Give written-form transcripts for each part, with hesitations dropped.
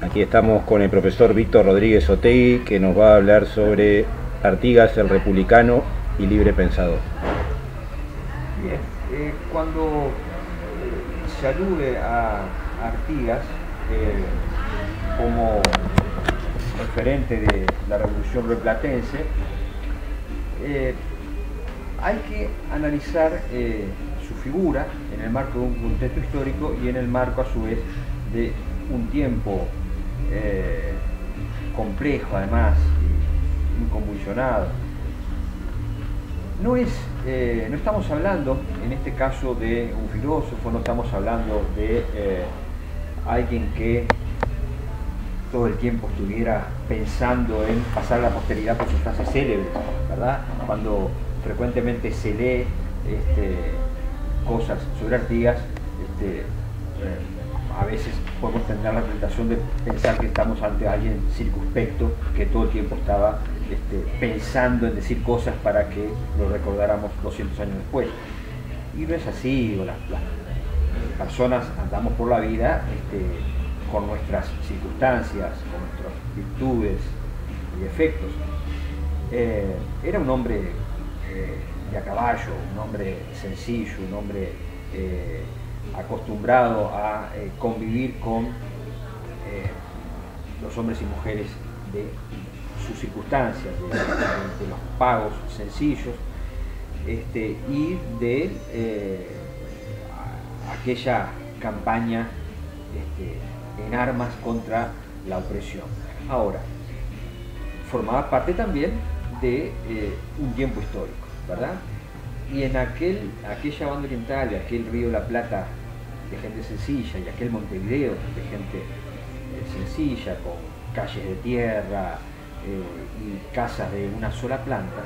Aquí estamos con el profesor Víctor Rodríguez Otegui, que nos va a hablar sobre Artigas, el republicano y libre pensador. Bien, cuando se alude a Artigas como referente de la Revolución Rioplatense, hay que analizar su figura en el marco de un contexto histórico y en el marco, a su vez, de un tiempo complejo, además, y muy convulsionado. No estamos hablando, en este caso, de un filósofo, no estamos hablando de alguien que todo el tiempo estuviera pensando en pasar a la posteridad por sus frases célebres, ¿verdad? Cuando frecuentemente se lee cosas sobre Artigas, a veces podemos tener la tentación de pensar que estamos ante alguien circunspecto que todo el tiempo estaba pensando en decir cosas para que lo recordáramos 200 años después. Y no es así. Las personas andamos por la vida con nuestras circunstancias, con nuestras virtudes y defectos. Era un hombre de a caballo, un hombre sencillo, un hombre acostumbrado a convivir con los hombres y mujeres de sus circunstancias, de los pagos sencillos, y de aquella campaña en armas contra la opresión. Ahora, formaba parte también de un tiempo histórico, ¿verdad? Y en aquella banda oriental, y aquel Río de la Plata de gente sencilla, y aquel Montevideo de gente sencilla, con calles de tierra y casas de una sola planta,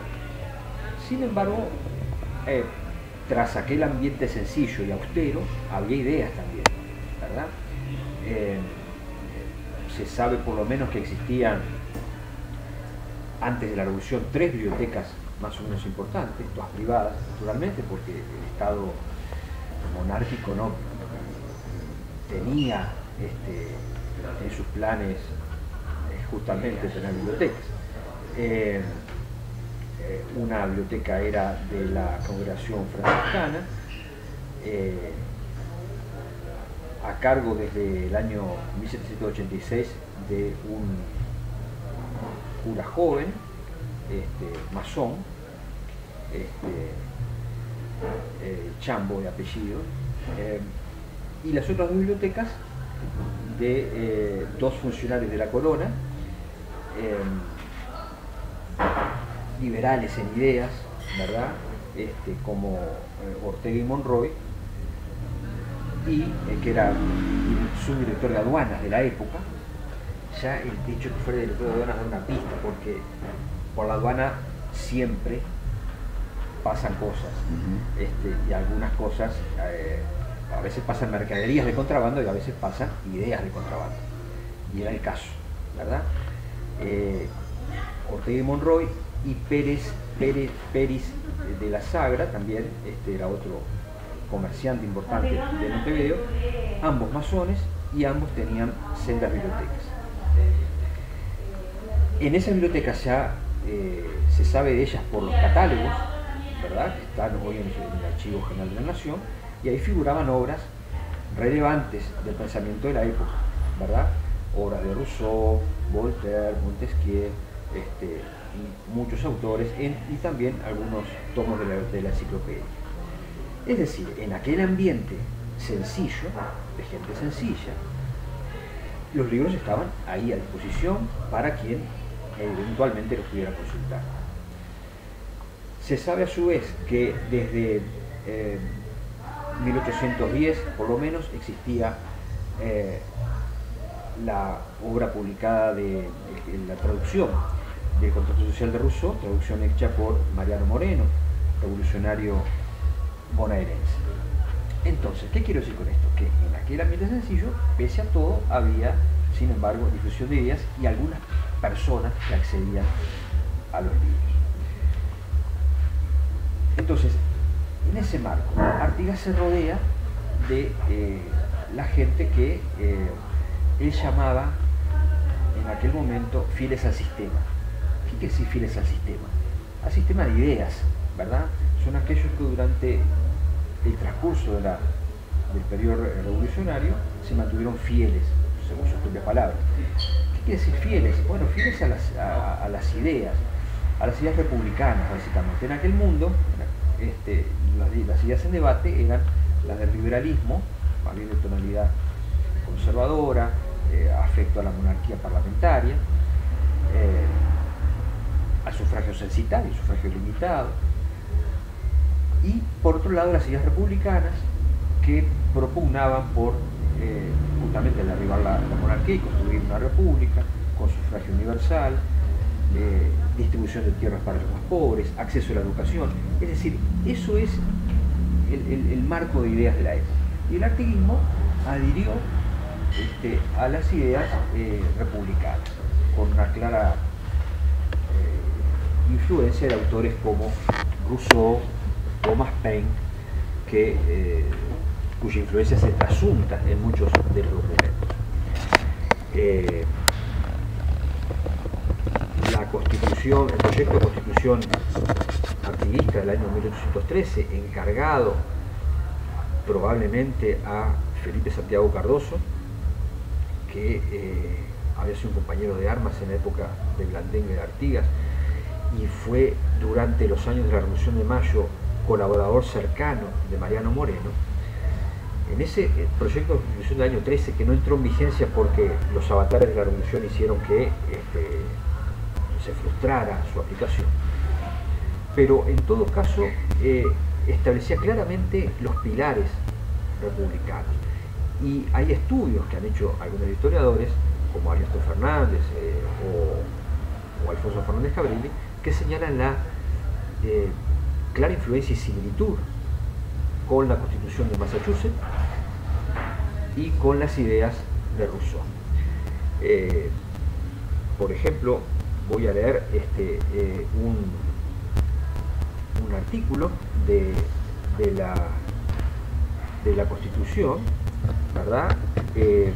sin embargo, tras aquel ambiente sencillo y austero, había ideas también, ¿verdad? Se sabe por lo menos que existían, antes de la Revolución, 3 bibliotecas más o menos importantes, todas privadas, naturalmente, porque el Estado monárquico no tenía en sus planes justamente tener bibliotecas. Una biblioteca era de la Congregación Franciscana, a cargo desde el año 1786 de un cura joven, masón, Chambo de apellido, y las otras 2 bibliotecas de 2 funcionarios de la corona, liberales en ideas, ¿verdad? Como Ortega y Monroy, y que era subdirector de aduanas de la época. Ya el hecho que fuera director de aduanas da una pista, porque por la aduana siempre pasan cosas, y algunas cosas, a veces pasan mercaderías de contrabando y a veces pasan ideas de contrabando, y era el caso, ¿verdad? Ortega y Monroy y Pérez de la Sagra, también era otro comerciante importante de Montevideo, ambos masones, y ambos tenían sendas bibliotecas. En esas bibliotecas ya se sabe de ellas por los catálogos, ¿verdad? Que están hoy en el Archivo General de la Nación, y ahí figuraban obras relevantes del pensamiento de la época, ¿verdad? Obras de Rousseau, Voltaire, Montesquieu, y muchos autores, y también algunos tomos de la enciclopedia. Es decir, en aquel ambiente sencillo, de gente sencilla, los libros estaban ahí a disposición para quien eventualmente los pudiera consultar. Se sabe a su vez que desde 1810, por lo menos, existía la obra publicada de la traducción del Contrato Social de Rousseau, traducción hecha por Mariano Moreno, revolucionario bonaerense. Entonces, ¿qué quiero decir con esto? Que en aquel ambiente sencillo, pese a todo, había, sin embargo, difusión de ideas y algunas personas que accedían a los libros. Entonces, en ese marco, Artigas se rodea de la gente que él llamaba en aquel momento fieles al sistema. ¿Qué quiere decir fieles al sistema? Al sistema de ideas, ¿verdad? Son aquellos que durante el transcurso del periodo revolucionario se mantuvieron fieles, según sus propias palabras. ¿Qué quiere decir fieles? Bueno, fieles a las ideas republicanas, básicamente. En aquel mundo, las ideas en debate eran las del liberalismo, más bien de tonalidad conservadora, afecto a la monarquía parlamentaria, al sufragio censitario, sufragio limitado, y por otro lado las ideas republicanas que propugnaban por justamente derribar la monarquía y construir una república con sufragio universal, distribución de tierras para los más pobres, acceso a la educación. Es decir, eso es el marco de ideas de la época. Y el artiguismo adhirió a las ideas republicanas, con una clara influencia de autores como Rousseau, Thomas Paine, cuya influencia se trasunta en muchos de los documentos. El proyecto de constitución artiguista del año 1813, encargado probablemente a Felipe Santiago Cardoso, que había sido un compañero de armas en la época de Blandengue de Artigas y fue durante los años de la Revolución de Mayo colaborador cercano de Mariano Moreno. En ese proyecto de constitución del año 13, que no entró en vigencia porque los avatares de la revolución hicieron que se frustrara su aplicación, pero en todo caso establecía claramente los pilares republicanos. Y hay estudios que han hecho algunos historiadores, como Ariosto Fernández o Alfonso Fernández Cabrilli, que señalan la clara influencia y similitud con la Constitución de Massachusetts y con las ideas de Rousseau. Por ejemplo, voy a leer un artículo de la Constitución, ¿verdad? Que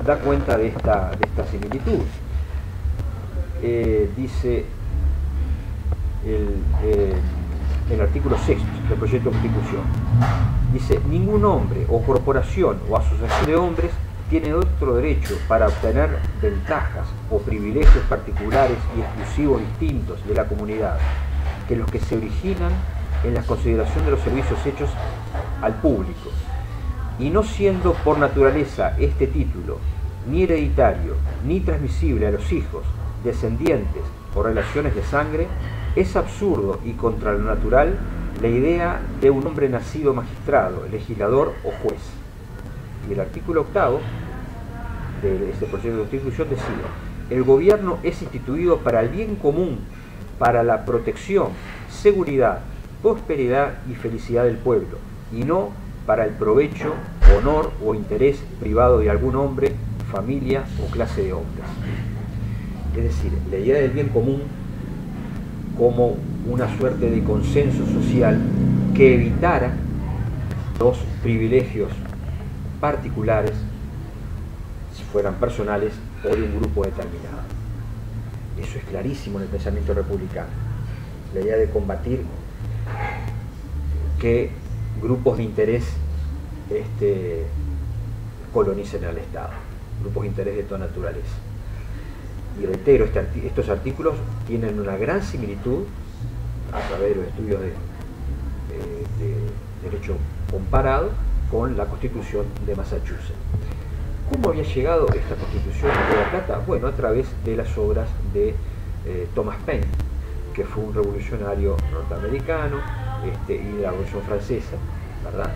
da cuenta de esta similitud. Dice el artículo 6 del proyecto de Constitución, dice: ningún hombre o corporación o asociación de hombres tiene otro derecho para obtener ventajas o privilegios particulares y exclusivos distintos de la comunidad que los que se originan en la consideración de los servicios hechos al público, y no siendo por naturaleza este título ni hereditario ni transmisible a los hijos, descendientes o relaciones de sangre, es absurdo y contra lo natural la idea de un hombre nacido magistrado, legislador o juez. Y el artículo 8 de este proyecto de constitución decía: el gobierno es instituido para el bien común, para la protección, seguridad, prosperidad y felicidad del pueblo, y no para el provecho, honor o interés privado de algún hombre, familia o clase de hombres. Es decir, la idea del bien común como una suerte de consenso social que evitara los privilegios particulares, si fueran personales o de un grupo determinado. Eso es clarísimo en el pensamiento republicano. La idea de combatir que grupos de interés colonicen al Estado, grupos de interés de toda naturaleza. Y reitero, estos artículos tienen una gran similitud, a través de los estudios de derecho comparado, con la Constitución de Massachusetts. ¿Cómo había llegado esta Constitución a Río de la Plata? Bueno, a través de las obras de Thomas Paine, que fue un revolucionario norteamericano y de la Revolución Francesa, ¿verdad?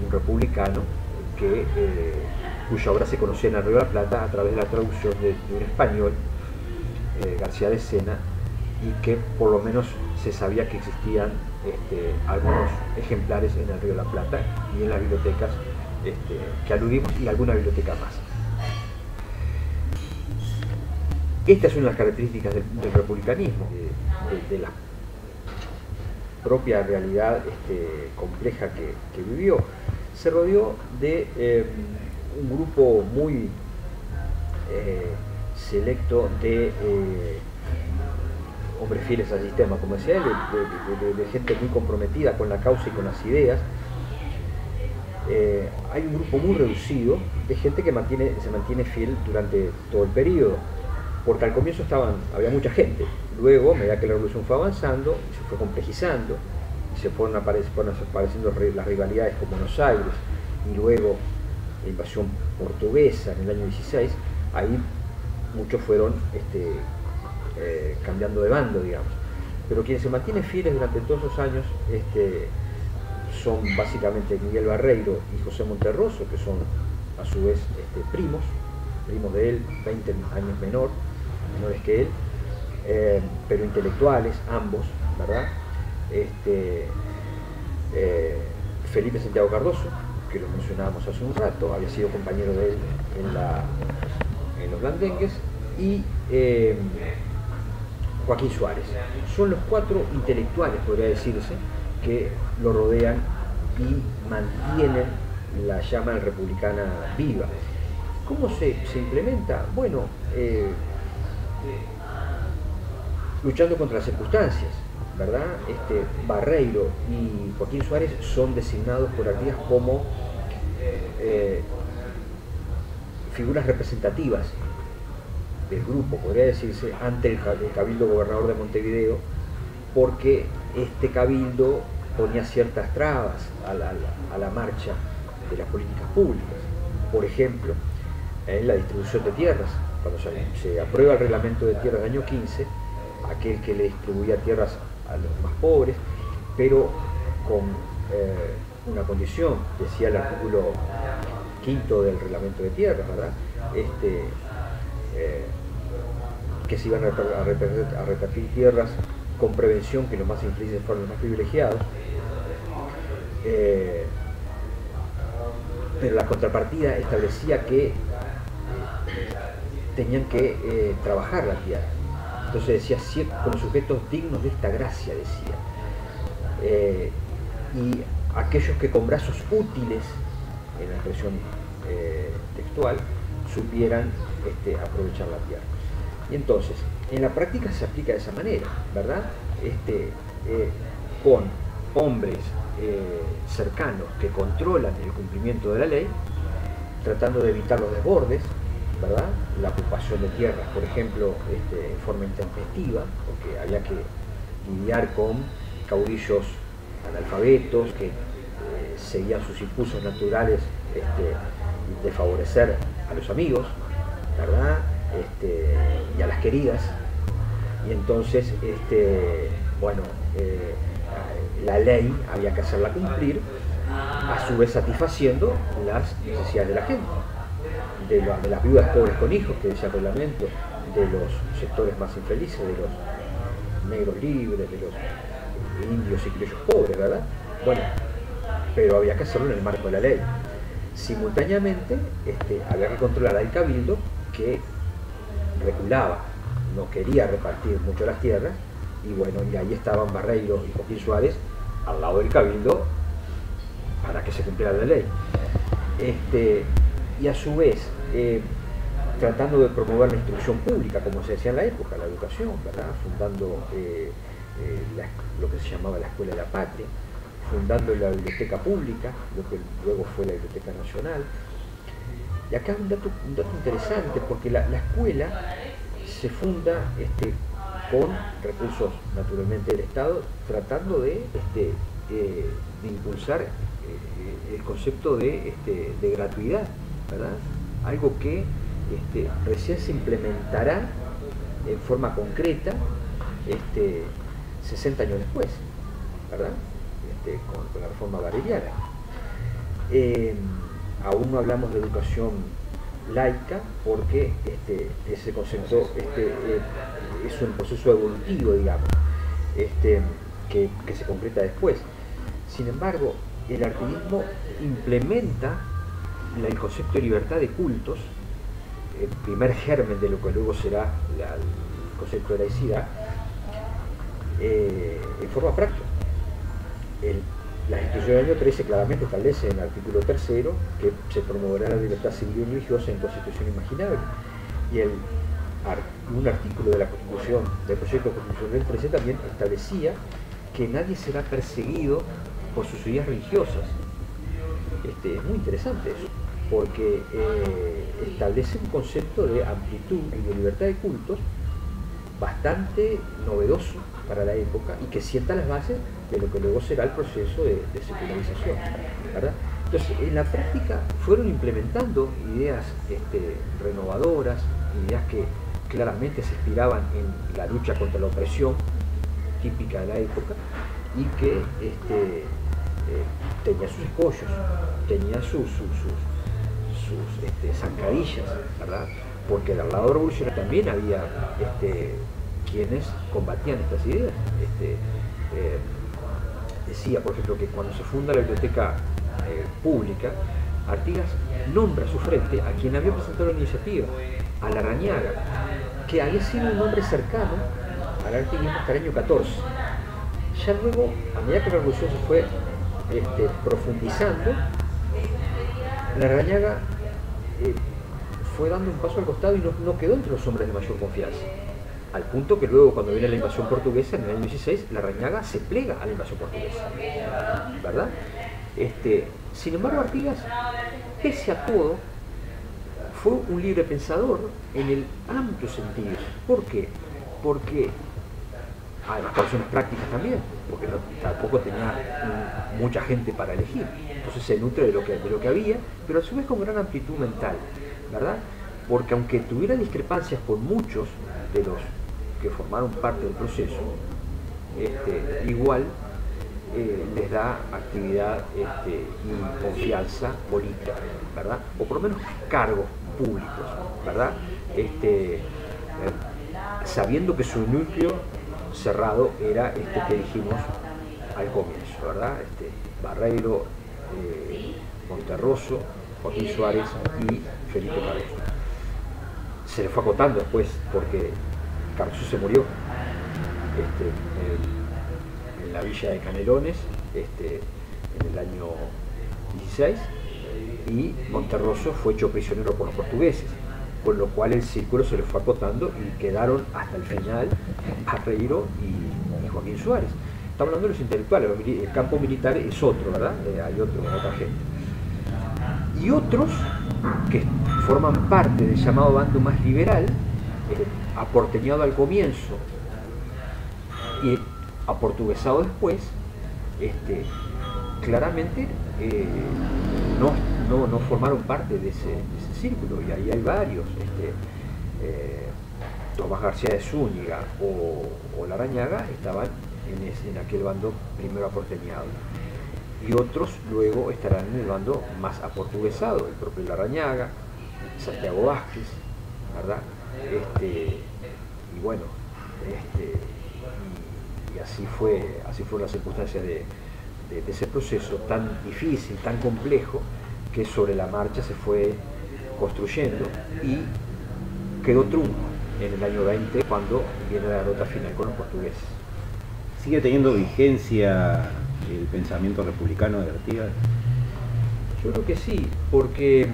Un republicano cuya obra se conocía en el Río de la Plata a través de la traducción de un español, García de Sena, y que por lo menos se sabía que existían algunos ejemplares en el Río de la Plata y en las bibliotecas que aludimos, y alguna biblioteca más. Esta es una de las características del republicanismo, de la propia realidad compleja que vivió. se rodeó de un grupo muy selecto de hombres fieles al sistema, como decía él, de gente muy comprometida con la causa y con las ideas. Hay un grupo muy reducido de gente que se mantiene fiel durante todo el periodo, porque al comienzo había mucha gente. Luego, a medida que la revolución fue avanzando, se fue complejizando, y se fueron apareciendo las rivalidades con Buenos Aires, y luego la invasión portuguesa en el año 16, ahí muchos fueron cambiando de bando, digamos. Pero quienes se mantienen fieles durante todos esos años son básicamente Miguel Barreiro y José Monterroso, que son a su vez primos de él, 20 años menores que él, pero intelectuales ambos, ¿verdad? Felipe Santiago Cardoso, que lo mencionábamos hace un rato, había sido compañero de él en los blandengues, y Joaquín Suárez. Son los 4 intelectuales, podría decirse, que lo rodean y mantienen la llama republicana viva. ¿Cómo se implementa? Bueno, luchando contra las circunstancias, ¿verdad? Barreiro y Joaquín Suárez son designados por Artigas como figuras representativas del grupo, podría decirse, ante el cabildo gobernador de Montevideo, porque este cabildo ponía ciertas trabas a la marcha de las políticas públicas. Por ejemplo, en la distribución de tierras, cuando se aprueba el reglamento de tierras del año 15, aquel que le distribuía tierras a los más pobres, pero con una condición, decía el artículo 5 del reglamento de tierras, ¿verdad? Que se iban a repartir tierras con prevención, que los más infelices fueron los más privilegiados, pero la contrapartida establecía que tenían que trabajar la tierra. Entonces decía, como sujetos dignos de esta gracia, decía, y aquellos que con brazos útiles, en la expresión textual, supieran aprovechar la tierra. Y entonces, en la práctica se aplica de esa manera, ¿verdad? Con hombres cercanos que controlan el cumplimiento de la ley, tratando de evitar los desbordes, ¿verdad? La ocupación de tierras, por ejemplo, en forma intempestiva, porque había que lidiar con caudillos analfabetos que seguían sus impulsos naturales de favorecer a los amigos, ¿verdad? Y a las queridas. Y entonces, bueno, la ley había que hacerla cumplir, a su vez satisfaciendo las necesidades de la gente, de las viudas pobres con hijos, que decía el reglamento, de los sectores más infelices, de los negros libres, de los indios y criollos pobres, ¿verdad? Bueno, pero había que hacerlo en el marco de la ley. Simultáneamente, había que controlar al cabildo, que reculaba, no quería repartir mucho las tierras, y bueno, y ahí estaban Barreiro y Joaquín Suárez al lado del cabildo para que se cumpliera la ley. Y a su vez, tratando de promover la instrucción pública, como se decía en la época, la educación, ¿verdad? Fundando lo que se llamaba la Escuela de la Patria, fundando la biblioteca pública, lo que luego fue la Biblioteca Nacional. Y acá un dato interesante, porque la escuela se funda con recursos naturalmente del Estado, tratando de impulsar el concepto de gratuidad, ¿verdad? Algo que recién se implementará en forma concreta 60 años después, ¿verdad? Con la reforma barreriana. Aún no hablamos de educación laica, porque ese concepto es un proceso evolutivo, digamos, que se concreta después. Sin embargo, el artiguismo implementa el concepto de libertad de cultos, el primer germen de lo que luego será el concepto de laicidad, en forma práctica. Las instituciones del año 13 claramente establecen en el artículo 3º que se promoverá la libertad civil y religiosa en constitución imaginable. Y un artículo de la Constitución, del proyecto de Constitución del 13 también establecía que nadie será perseguido por sus ideas religiosas. Es muy interesante eso, porque establece un concepto de amplitud y de libertad de cultos bastante novedoso para la época y que sienta las bases de lo que luego será el proceso de secularización, ¿verdad? Entonces, en la práctica fueron implementando ideas renovadoras, ideas que claramente se inspiraban en la lucha contra la opresión típica de la época y que tenía sus escollos, tenía sus zancadillas, ¿verdad? Porque del lado revolucionario también había quienes combatían estas ideas. Decía, por ejemplo, que cuando se funda la biblioteca pública, Artigas nombra a su frente a quien había presentado la iniciativa, a Larrañaga, que había sido un hombre cercano al artiguismo hasta el año 14. Ya luego, a medida que la revolución se fue profundizando, Larrañaga fue dando un paso al costado y no quedó entre los hombres de mayor confianza. Al punto que luego, cuando viene la invasión portuguesa, en el año 16, Larrañaga se plega a la invasión portuguesa, ¿verdad? Sin embargo, Artigas, pese a todo, fue un libre pensador en el amplio sentido. ¿Por qué? Porque, además por razones prácticas también, porque tampoco tenía mucha gente para elegir, entonces se nutre de lo que había, pero a su vez con gran amplitud mental, ¿verdad? Porque aunque tuviera discrepancias con muchos de los que formaron parte del proceso, igual les da actividad y confianza política, ¿verdad? O por lo menos cargos públicos, ¿verdad? Sabiendo que su núcleo cerrado era que dijimos al comienzo, ¿verdad? Barreiro, Monterroso, Joaquín Suárez y Felipe Cardoso. Se le fue acotando después porque Cardoso se murió en la villa de Canelones en el año 16 y Monterroso fue hecho prisionero por los portugueses, con lo cual el círculo se le fue acotando y quedaron hasta el final Barreiro y Joaquín Suárez. Estamos hablando de los intelectuales, el campo militar es otro, ¿verdad? Hay otra gente. Y otros que forman parte del llamado bando más liberal, aporteñado al comienzo y aportuguesado después, claramente no formaron parte de ese círculo, y ahí hay varios. Tomás García de Zúñiga o Larrañaga estaban en aquel bando primero aporteñado, y otros luego estarán en el bando más aportuguesado, el propio Larrañaga, Santiago Vázquez, ¿verdad? Y bueno, y así fueron las circunstancias de ese proceso tan difícil, tan complejo, que sobre la marcha se fue construyendo y quedó trunco en el año 20 cuando viene la derrota final con los portugueses. ¿Sigue teniendo vigencia el pensamiento republicano de Artigas? Yo creo que sí, porque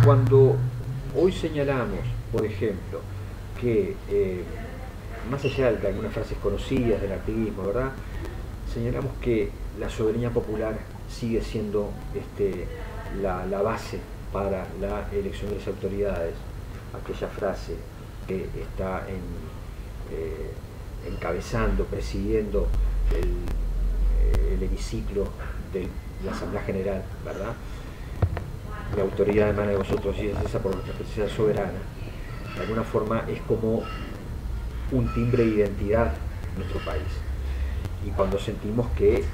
cuando hoy señalamos, por ejemplo, que más allá de algunas frases conocidas del artiguismo, ¿verdad?, señalamos que la soberanía popular sigue siendo la base para la elección de las autoridades, aquella frase que está encabezando, presidiendo el hemiciclo de la Asamblea General, ¿verdad? La autoridad emana de vosotros y es esa por nuestra presencia soberana. De alguna forma es como un timbre de identidad en nuestro país. Y cuando sentimos que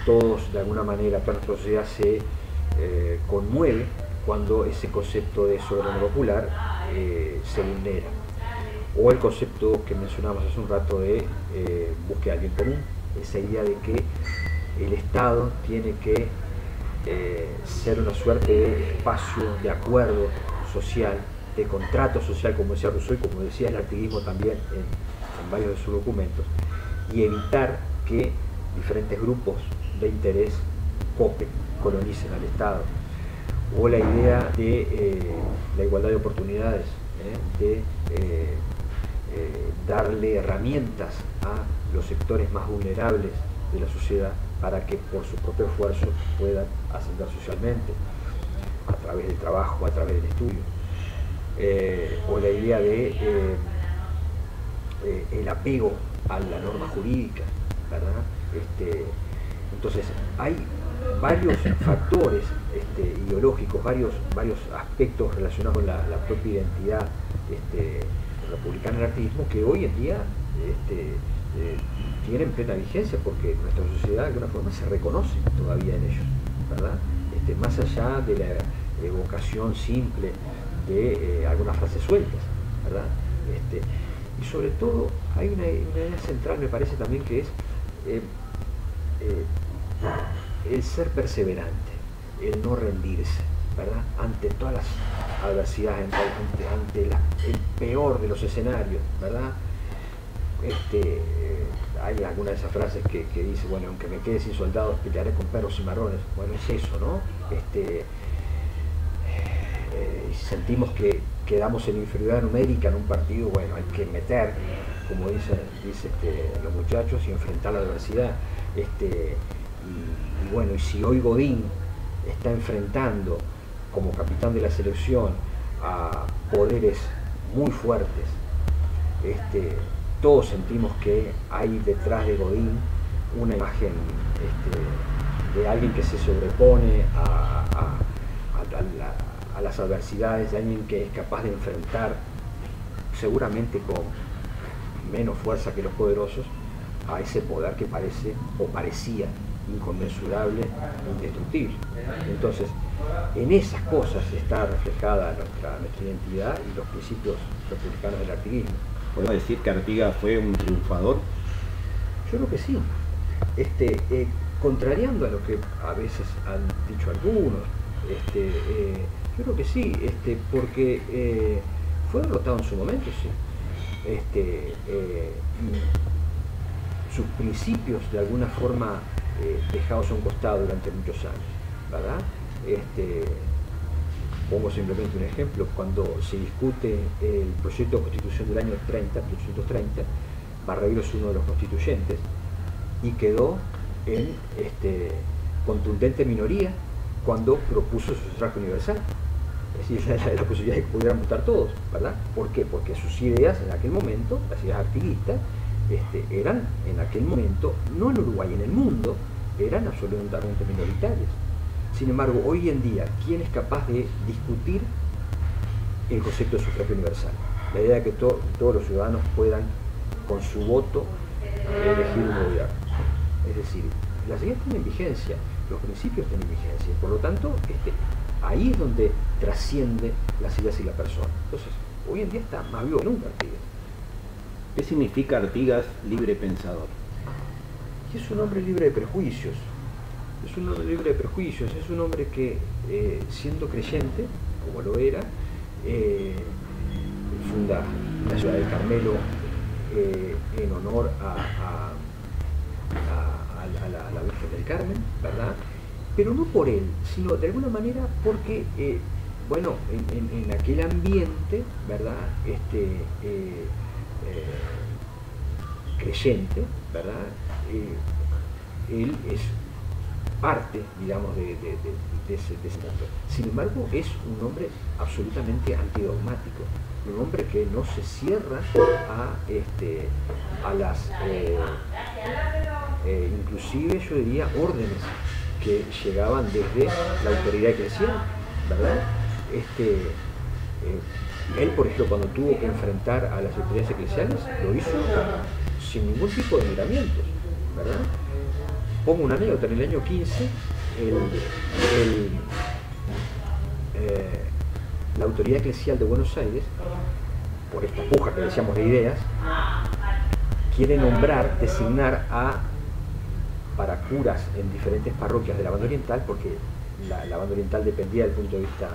todos, de alguna manera, toda nuestra sociedad se conmueve cuando ese concepto de soberanía popular se vulnera. O el concepto que mencionamos hace un rato de búsqueda del bien común, esa idea de que el Estado tiene que ser una suerte de espacio de acuerdo social, de contrato social, como decía Rousseau y como decía el artiguismo también en varios de sus documentos, y evitar que diferentes grupos de interés copen, colonicen al Estado, o la idea de la igualdad de oportunidades, de darle herramientas a los sectores más vulnerables de la sociedad para que por su propio esfuerzo puedan ascender socialmente, a través del trabajo, a través del estudio, o la idea de el apego a la norma jurídica, ¿verdad? Entonces hay varios factores ideológicos, varios aspectos relacionados con la propia identidad republicana del artiguismo que hoy en día tienen plena vigencia, porque nuestra sociedad de alguna forma se reconoce todavía en ellos, ¿verdad? Más allá de la evocación simple de algunas frases sueltas, ¿verdad? Y sobre todo hay una idea central, me parece también, que es el ser perseverante, el no rendirse, ¿verdad? Ante todas las adversidades, ante el peor de los escenarios, ¿verdad? Hay alguna de esas frases que dice, bueno, aunque me quede sin soldados, pelearé con perros y marrones. Bueno, es eso, ¿no? Sentimos que quedamos en inferioridad numérica en un partido, bueno, hay que meter, como dicen los muchachos, y enfrentar la adversidad. Y bueno, y si hoy Godín está enfrentando como capitán de la selección a poderes muy fuertes, todos sentimos que hay detrás de Godín una imagen de alguien que se sobrepone a las adversidades, de alguien que es capaz de enfrentar, seguramente con menos fuerza que los poderosos, a ese poder que parece o parecía inconmensurable, indestructible. Entonces, en esas cosas está reflejada nuestra identidad y los principios republicanos del artiguismo. ¿Podemos decir que Artigas fue un triunfador? Yo creo que sí. Contrariando a lo que a veces han dicho algunos, yo creo que sí, porque fue derrotado en su momento, sí. Sus principios de alguna forma dejados a un costado durante muchos años, ¿verdad? Pongo simplemente un ejemplo: cuando se discute el proyecto de constitución del año 1830, Barreiro es uno de los constituyentes y quedó en contundente minoría cuando propuso su sufragio universal, es decir, la posibilidad de que pudieran votar todos, ¿verdad? ¿Por qué? Porque sus ideas en aquel momento, las ideas artiguistas, eran en aquel momento, no en Uruguay, en el mundo, eran absolutamente minoritarias. Sin embargo, hoy en día, ¿quién es capaz de discutir el concepto de sufragio universal? La idea de que todos los ciudadanos puedan, con su voto, elegir un gobierno. Es decir, las ideas tienen vigencia, los principios tienen vigencia, por lo tanto, ahí es donde trasciende las ideas y la persona. Entonces, hoy en día está más vivo que nunca Artigas. ¿Qué significa Artigas libre pensador? Es un hombre libre de prejuicios. Es un hombre libre de prejuicios, es un hombre que, siendo creyente, como lo era, funda la ciudad del Carmelo en honor a la Virgen del Carmen, ¿verdad? Pero no por él, sino de alguna manera porque, bueno, en aquel ambiente, ¿verdad? Creyente, ¿verdad? Él es parte, digamos, de ese mundo. Sin embargo, es un hombre absolutamente antidogmático, un hombre que no se cierra a las, inclusive yo diría, órdenes que llegaban desde la autoridad eclesial, ¿verdad? Él, por ejemplo, cuando tuvo que enfrentar a las autoridades eclesiales, lo hizo sin ningún tipo de miramientos, ¿verdad? Pongo una anécdota: en el año 15, la autoridad eclesial de Buenos Aires, por esta puja que decíamos de ideas, quiere designar para curas en diferentes parroquias de la Banda Oriental, porque la Banda Oriental dependía del punto de vista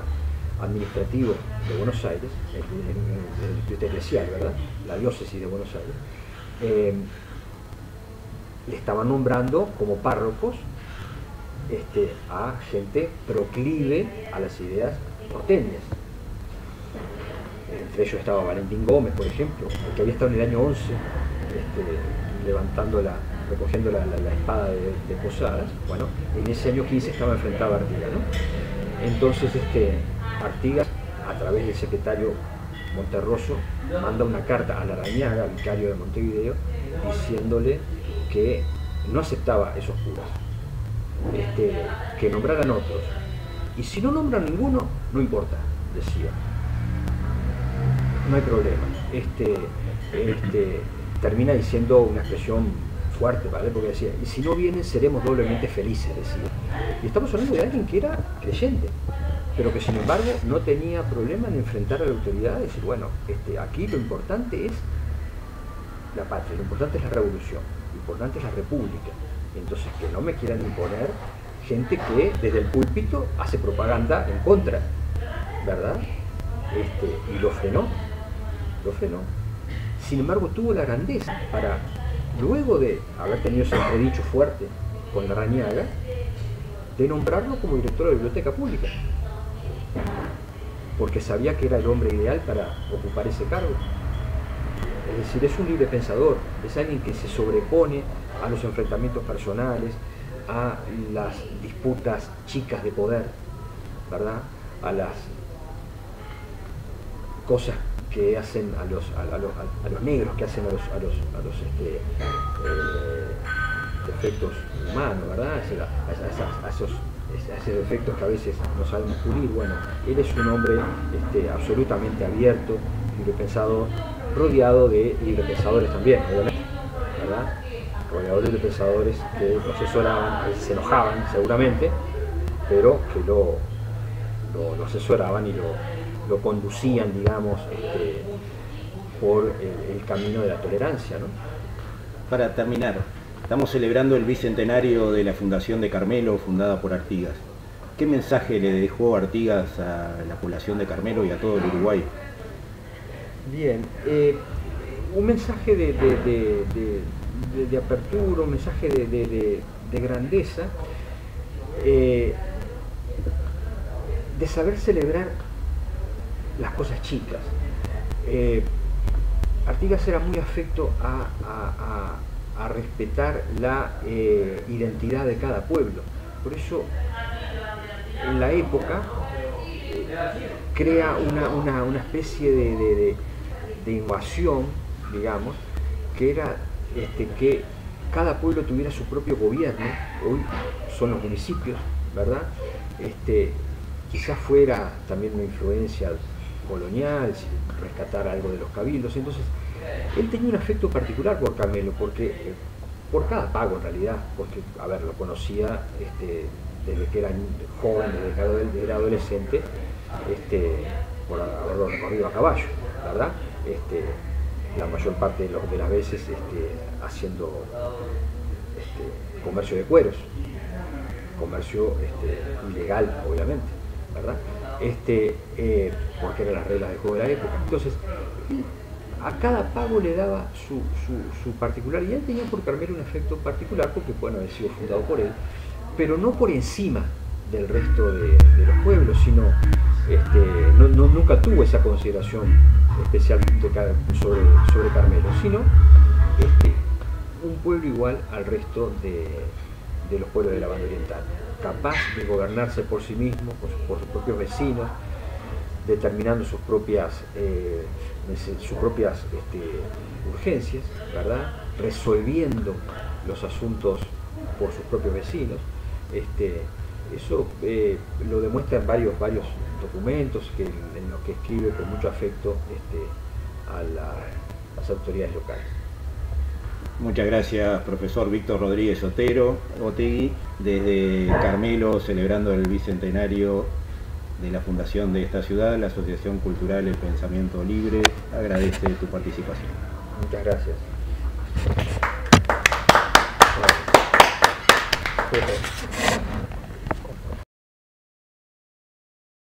administrativo de Buenos Aires, el distrito eclesial, ¿verdad? La diócesis de Buenos Aires. le estaban nombrando como párrocos a gente proclive a las ideas porteñas. Entre ellos estaba Valentín Gómez, por ejemplo, que había estado en el año 11 recogiendo la espada de Posadas. Bueno, en ese año 15 estaba enfrentado a Artigas, ¿no? Entonces Artigas, a través del secretario Monterroso, manda una carta a Larrañaga, vicario de Montevideo, diciéndole que no aceptaba esos curas, que nombraran otros, y si no nombran ninguno, no importa, decía, no hay problema. Termina diciendo una expresión fuerte, ¿vale? Porque decía, y si no vienen seremos doblemente felices, decía. Y estamos hablando de alguien que era creyente, pero que sin embargo no tenía problema en enfrentar a la autoridad y decir, bueno, aquí lo importante es la patria, lo importante es la revolución, lo importante es la república. Entonces, que no me quieran imponer gente que desde el púlpito hace propaganda en contra, ¿verdad? Y lo frenó. Sin embargo, tuvo la grandeza para, luego de haber tenido ese entredicho fuerte con Larrañaga, de nombrarlo como director de la biblioteca pública, porque sabía que era el hombre ideal para ocupar ese cargo. Es decir, es un libre pensador, es alguien que se sobrepone a los enfrentamientos personales, a las disputas chicas de poder, ¿verdad? A las cosas que hacen a los negros, que hacen a los defectos humanos, ¿verdad? A esos defectos que a veces no sabemos pulir. Bueno, él es un hombre absolutamente abierto, librepensador, rodeado de librepensadores también, obviamente, ¿verdad? Rodeado de librepensadores que lo asesoraban, se enojaban seguramente, pero que lo asesoraban y lo conducían, digamos, por el camino de la tolerancia, ¿no? Para terminar, estamos celebrando el bicentenario de la Fundación de Carmelo, fundada por Artigas. ¿Qué mensaje le dejó Artigas a la población de Carmelo y a todo el Uruguay? Bien, un mensaje de apertura, un mensaje de grandeza, de saber celebrar las cosas chicas. Artigas era muy afecto a respetar la identidad de cada pueblo. Por eso, en la época, crea una especie de invasión, digamos, que era que cada pueblo tuviera su propio gobierno. Hoy son los municipios, ¿verdad? Quizás fuera también una influencia colonial, rescatar algo de los cabildos. Entonces, él tenía un afecto particular por Carmelo, porque por cada pago en realidad, porque, a ver, lo conocía desde que era joven, desde que era adolescente, por haberlo recorrido a caballo, ¿verdad? La mayor parte de las veces haciendo comercio de cueros, comercio ilegal, obviamente, ¿verdad? Porque eran las reglas del juego de la época. Entonces, a cada pago le daba su particular, y él tenía por Carmelo un afecto particular, porque bueno, había sido fundado por él, pero no por encima del resto de los pueblos, sino nunca tuvo esa consideración especial sobre Carmelo, sino un pueblo igual al resto de los pueblos de la banda oriental, capaz de gobernarse por sí mismo, por sus propios vecinos, determinando sus propias urgencias, ¿verdad? Resolviendo los asuntos por sus propios vecinos. Eso lo demuestra en varios documentos en los que escribe con mucho afecto a las autoridades locales. Muchas gracias, profesor Víctor Rodríguez Otegui, desde Carmelo, celebrando el bicentenario de la fundación de esta ciudad. La Asociación Cultural El Pensamiento Libre agradece tu participación. Muchas gracias. Gracias.